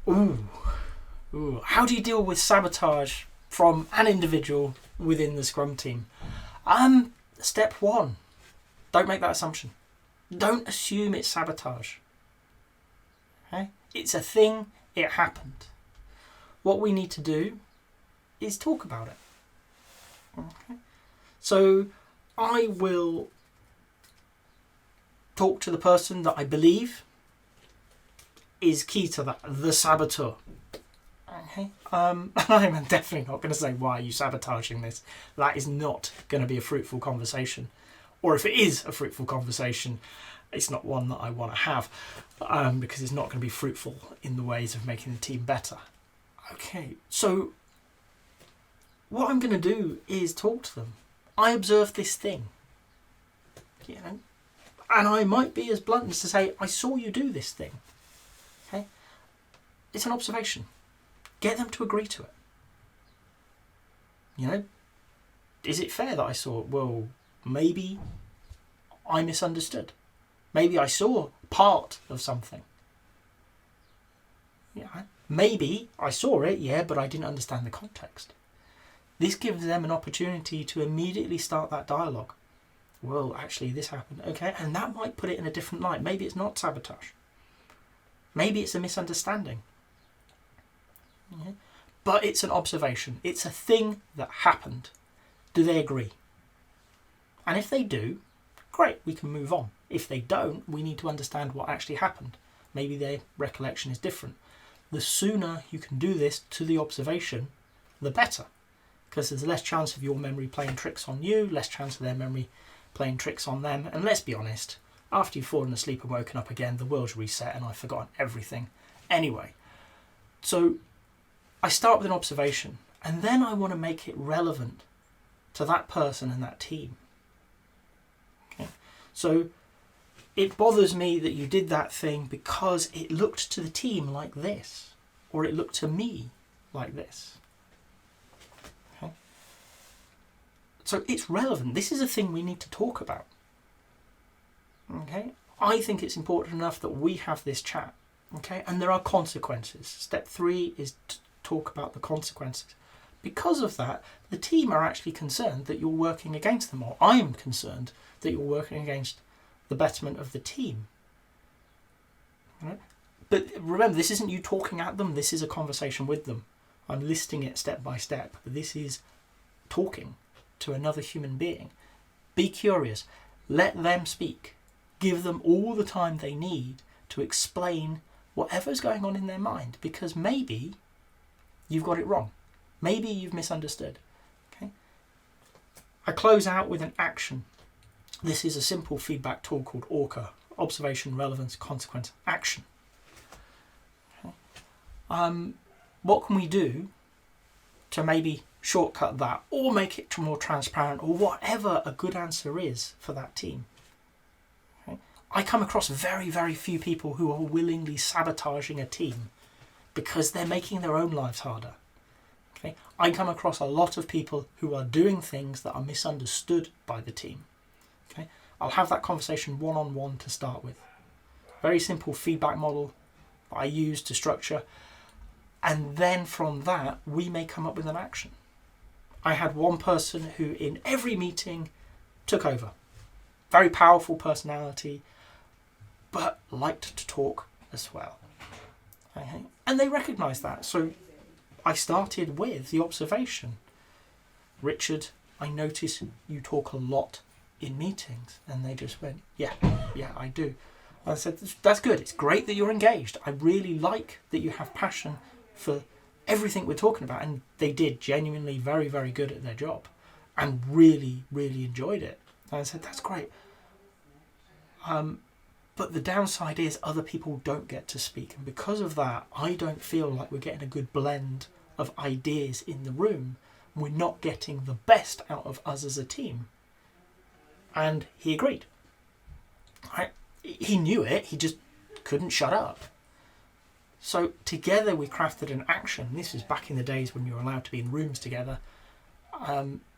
Ooh. How do you deal with sabotage from an individual within the Scrum team? Step one, don't make that assumption. Don't assume it's sabotage. Okay? It's a thing, it happened. What we need to do is talk about it. Okay? So I will talk to the person that I believe is key to that, the saboteur. Okay. I'm definitely not going to say, why are you sabotaging this? That is not going to be a fruitful conversation. Or if it is a fruitful conversation, it's not one that I want to have, because it's not going to be fruitful in the ways of making the team better. Okay, so what I'm going to do is talk to them. I observed this thing, and I might be as blunt as to say, I saw you do this thing. Okay, it's an observation. Get them to agree to it. Is it fair that I saw it? Well, maybe I misunderstood. Maybe I saw part of something. Maybe I saw it, but I didn't understand the context. This gives them an opportunity to immediately start that dialogue. Well, actually, this happened. Okay, and that might put it in a different light. Maybe it's not sabotage. Maybe it's a misunderstanding. Yeah. But it's an observation. It's a thing that happened. Do they agree? And if they do, great, we can move on. If they don't, we need to understand what actually happened. Maybe their recollection is different. The sooner you can do this to the observation, the better. Because there's less chance of your memory playing tricks on you, less chance of their memory playing tricks on them. And let's be honest, after you've fallen asleep and woken up again, the world's reset and I've forgotten everything anyway. So I start with an observation, and then I want to make it relevant to that person and that team. Okay? So it bothers me that you did that thing because it looked to the team like this, or it looked to me like this. Okay? So it's relevant. This is a thing we need to talk about. Okay? I think it's important enough that we have this chat. Okay? And there are consequences. Step 3 is to talk about the consequences. Because of that, the team are actually concerned that you're working against them, or I am concerned that you're working against the betterment of the team. Right? But remember, this isn't you talking at them, this is a conversation with them. I'm listing it step by step. This is talking to another human being. Be curious. Let them speak. Give them all the time they need to explain whatever's going on in their mind, because maybe you've got it wrong. Maybe you've misunderstood. Okay? I close out with an action. This is a simple feedback tool called ORCA. Observation, relevance, consequence, action. Okay? What can we do to maybe shortcut that, or make it more transparent, or whatever a good answer is for that team? Okay? I come across very, very few people who are willingly sabotaging a team because they're making their own lives harder. Okay? I come across a lot of people who are doing things that are misunderstood by the team. Okay? I'll have that conversation one-on-one to start with. Very simple feedback model that I use to structure. And then from that, we may come up with an action. I had one person who in every meeting took over. Very powerful personality, but liked to talk as well. Okay? And they recognised that. So I started with the observation. Richard, I notice you talk a lot in meetings. And they just went, yeah, I do. I said, that's good. It's great that you're engaged. I really like that you have passion for everything we're talking about. And they did genuinely very, very good at their job and really, really enjoyed it. And I said, that's great. But the downside is other people don't get to speak. And because of that, I don't feel like we're getting a good blend of ideas in the room. We're not getting the best out of us as a team. And he agreed. Right? He knew it, he just couldn't shut up. So together we crafted an action. This was back in the days when we were allowed to be in rooms together.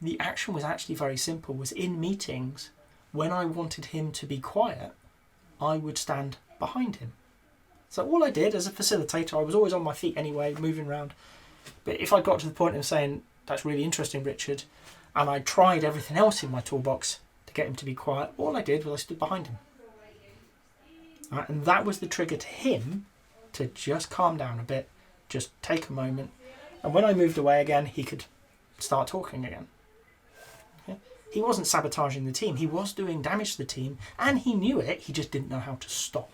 The action was actually very simple. Was in meetings, when I wanted him to be quiet, I would stand behind him. So all I did as a facilitator, I was always on my feet anyway, moving around. But if I got to the point of saying, that's really interesting, Richard, and I tried everything else in my toolbox to get him to be quiet, all I did was I stood behind him. Right, and that was the trigger to him to just calm down a bit, just take a moment. And when I moved away again, he could start talking again. Okay? He wasn't sabotaging the team. He was doing damage to the team, and he knew it. He just didn't know how to stop.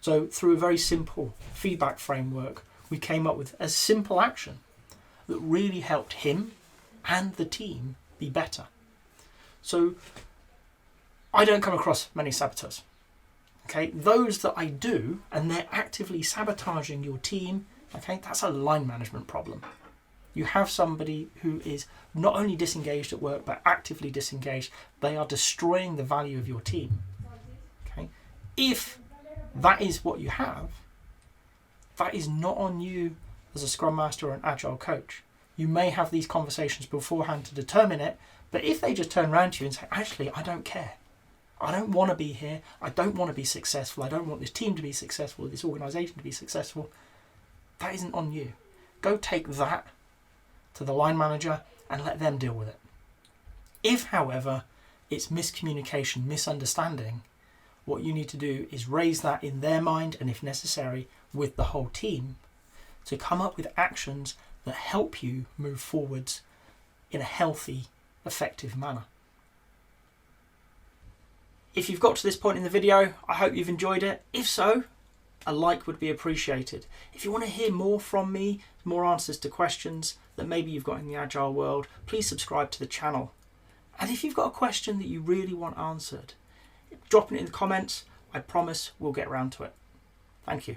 So through a very simple feedback framework, we came up with a simple action that really helped him and the team be better. So I don't come across many saboteurs. Okay, those that I do, and they're actively sabotaging your team, okay, that's a line management problem. You have somebody who is not only disengaged at work, but actively disengaged. They are destroying the value of your team. Okay, if that is what you have, that is not on you as a Scrum Master or an Agile coach. You may have these conversations beforehand to determine it, but if they just turn around to you and say, actually, I don't care. I don't want to be here. I don't want to be successful. I don't want this team to be successful, this organisation to be successful. That isn't on you. Go take that to the line manager and let them deal with it. If, however, it's miscommunication, misunderstanding, what you need to do is raise that in their mind and, if necessary, with the whole team to come up with actions that help you move forwards in a healthy, effective manner. If you've got to this point in the video, I hope you've enjoyed it. If so, a like would be appreciated. If you want to hear more from me, more answers to questions that maybe you've got in the Agile world, please subscribe to the channel. And if you've got a question that you really want answered, drop it in the comments. I promise we'll get around to it. Thank you.